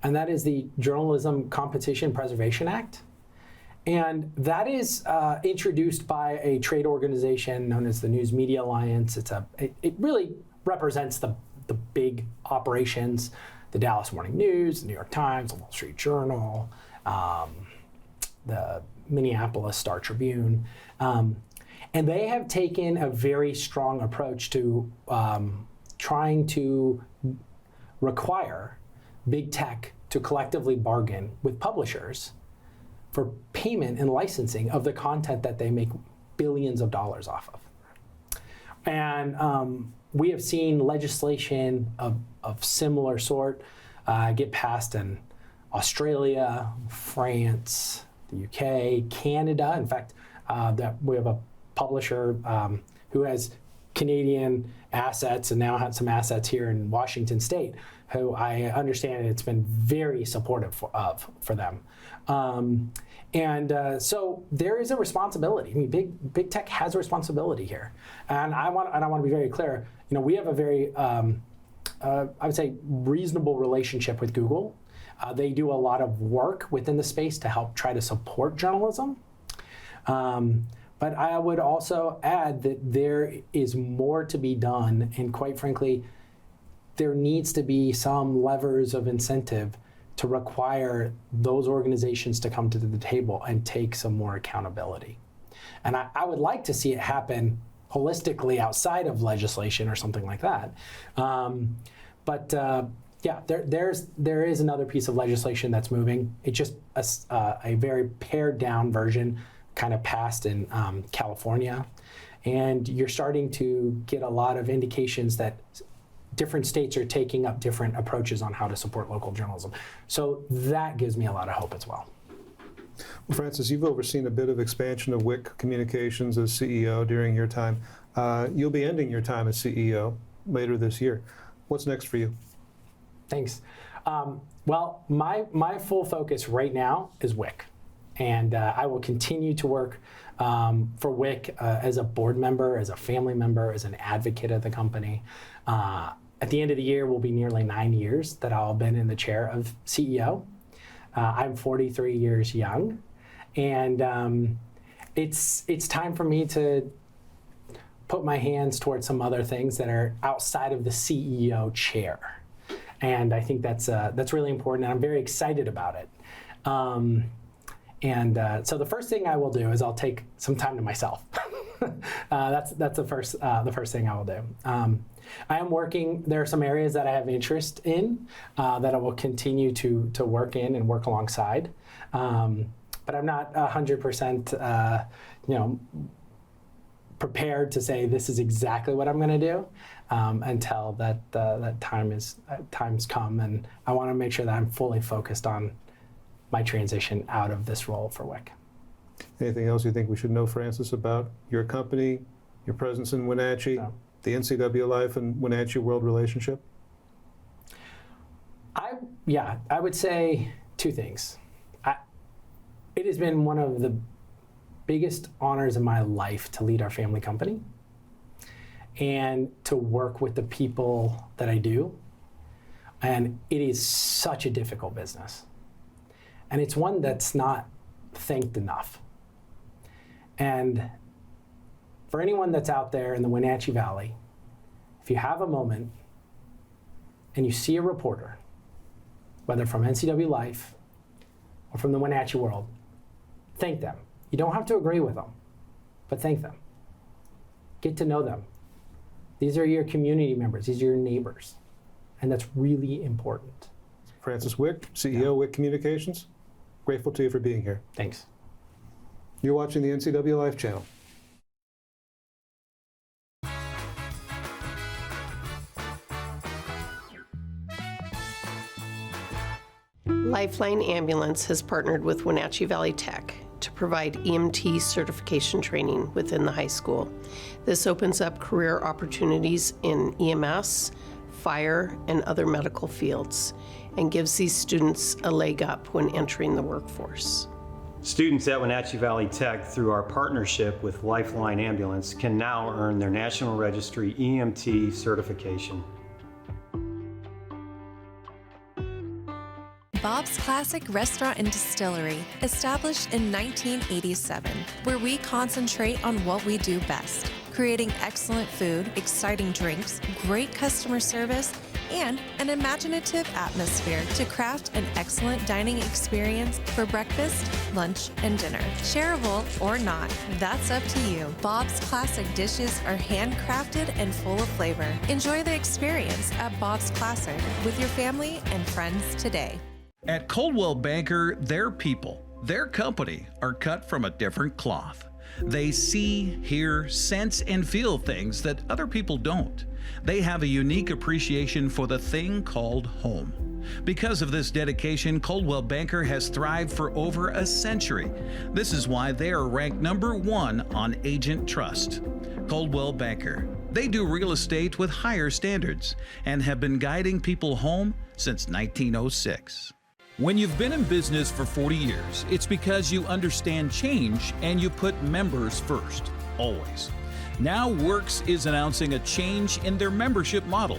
and that is the Journalism Competition Preservation Act. And that is introduced by a trade organization known as the News Media Alliance. It really represents the big operations, the Dallas Morning News, the New York Times, the Wall Street Journal, the Minneapolis Star Tribune. And they have taken a very strong approach to trying to require big tech to collectively bargain with publishers for payment and licensing of the content that they make billions of dollars off of. And we have seen legislation of similar sort get passed in Australia, France, the UK, Canada. In fact, that we have a publisher who has Canadian assets and now has some assets here in Washington State, who I understand it's been very supportive for them. So there is a responsibility. I mean, big tech has a responsibility here, and I want to be very clear. You know, we have a very, I would say, reasonable relationship with Google. They do a lot of work within the space to help try to support journalism. But I would also add that there is more to be done, and quite frankly, there needs to be some levers of incentive to require those organizations to come to the table and take some more accountability. And I would like to see it happen holistically outside of legislation or something like that. There is another piece of legislation that's moving. It's just a very pared down version, kind of passed in California. And you're starting to get a lot of indications that different states are taking up different approaches on how to support local journalism. So that gives me a lot of hope as well. Well, Francis, you've overseen a bit of expansion of WIC Communications as CEO during your time. You'll be ending your time as CEO later this year. What's next for you? Thanks. Well, my full focus right now is WIC. And I will continue to work for WIC as a board member, as a family member, as an advocate of the company. At the end of the year will be nearly 9 years that I'll have been in the chair of CEO. I'm 43 years young, and it's time for me to put my hands towards some other things that are outside of the CEO chair. And I think that's really important, and I'm very excited about it. So the first thing I will do is I'll take some time to myself. That's the first thing I will do. I am working. There are some areas that I have interest in that I will continue to work in and work alongside. But I'm not 100%, prepared to say this is exactly what I'm going to do until that time's come, and I want to make sure that I'm fully focused on my transition out of this role for WIC. Anything else you think we should know, Francis, about your company, your presence in Wenatchee, the NCW Life and Wenatchee World relationship? I would say two things. It has been one of the biggest honors in my life to lead our family company and to work with the people that I do. And it is such a difficult business. And it's one that's not thanked enough. And for anyone that's out there in the Wenatchee Valley, if you have a moment and you see a reporter, whether from NCW Life or from the Wenatchee World, thank them. You don't have to agree with them, but thank them. Get to know them. These are your community members. These are your neighbors. And that's really important. Francis Wick, CEO, Wick Communications. Grateful to you for being here. Thanks. You're watching the NCW Life channel. Lifeline Ambulance has partnered with Wenatchee Valley Tech to provide EMT certification training within the high school. This opens up career opportunities in EMS, fire, and other medical fields, and gives these students a leg up when entering the workforce. Students at Wenatchee Valley Tech, through our partnership with Lifeline Ambulance, can now earn their National Registry EMT certification. Bob's Classic Restaurant and Distillery, established in 1987, where we concentrate on what we do best, creating excellent food, exciting drinks, great customer service, and an imaginative atmosphere to craft an excellent dining experience for breakfast, lunch, and dinner. Shareable or not, that's up to you. Bob's Classic dishes are handcrafted and full of flavor. Enjoy the experience at Bob's Classic with your family and friends today. At Coldwell Banker, their people, their company are cut from a different cloth. They see, hear, sense, and feel things that other people don't. They have a unique appreciation for the thing called home. Because of this dedication, Coldwell Banker has thrived for over a century. This is why they are ranked #1 on Agent Trust. Coldwell Banker. They do real estate with higher standards and have been guiding people home since 1906. When you've been in business for 40 years, it's because you understand change and you put members first, always. Now Works is announcing a change in their membership model.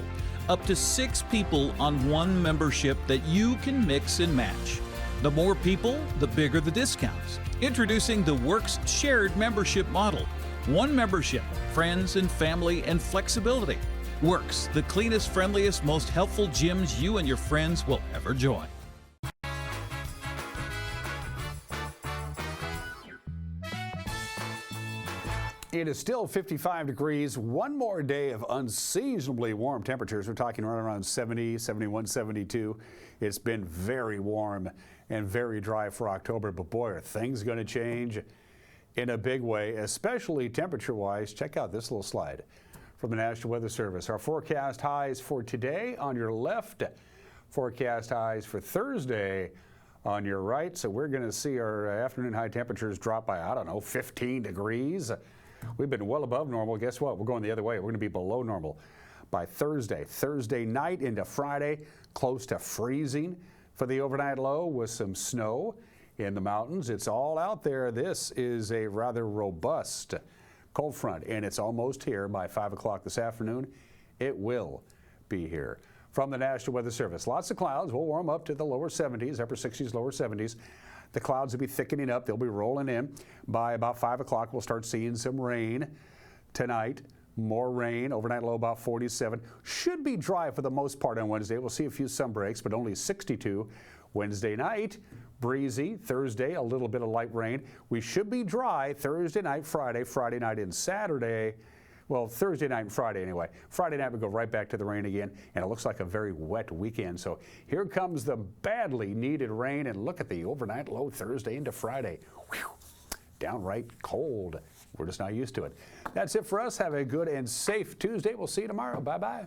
Up to 6 people on one membership that you can mix and match. The more people, the bigger the discounts. Introducing the Works shared membership model. One membership, friends and family and flexibility. Works, the cleanest, friendliest, most helpful gyms you and your friends will ever join. It is still 55 degrees. One more day of unseasonably warm temperatures. We're talking right around 70, 71, 72. It's been very warm and very dry for October, but boy, are things going to change in a big way, especially temperature-wise. Check out this little slide from the National Weather Service. Our forecast highs for today on your left, forecast highs for Thursday on your right. So we're going to see our afternoon high temperatures drop by, I don't know, 15 degrees. We've been well above normal. Guess what? We're going the other way. We're going to be below normal by Thursday. Thursday night into Friday, close to freezing for the overnight low with some snow in the mountains. It's all out there. This is a rather robust cold front, and it's almost here by 5 o'clock this afternoon. It will be here. From the National Weather Service, lots of clouds. We'll warm up to the lower 70s, upper 60s, lower 70s. The clouds will be thickening up. They'll be rolling in. By about 5 o'clock, we'll start seeing some rain tonight. More rain. Overnight low about 47. Should be dry for the most part on Wednesday. We'll see a few sun breaks, but only 62. Wednesday night, breezy. Thursday, a little bit of light rain. We should be dry Thursday night, Friday night, and Saturday. Well, Thursday night and Friday anyway. Friday night we go right back to the rain again, and it looks like a very wet weekend. So here comes the badly needed rain, and look at the overnight low Thursday into Friday. Whew, downright cold. We're just not used to it. That's it for us. Have a good and safe Tuesday. We'll see you tomorrow. Bye-bye.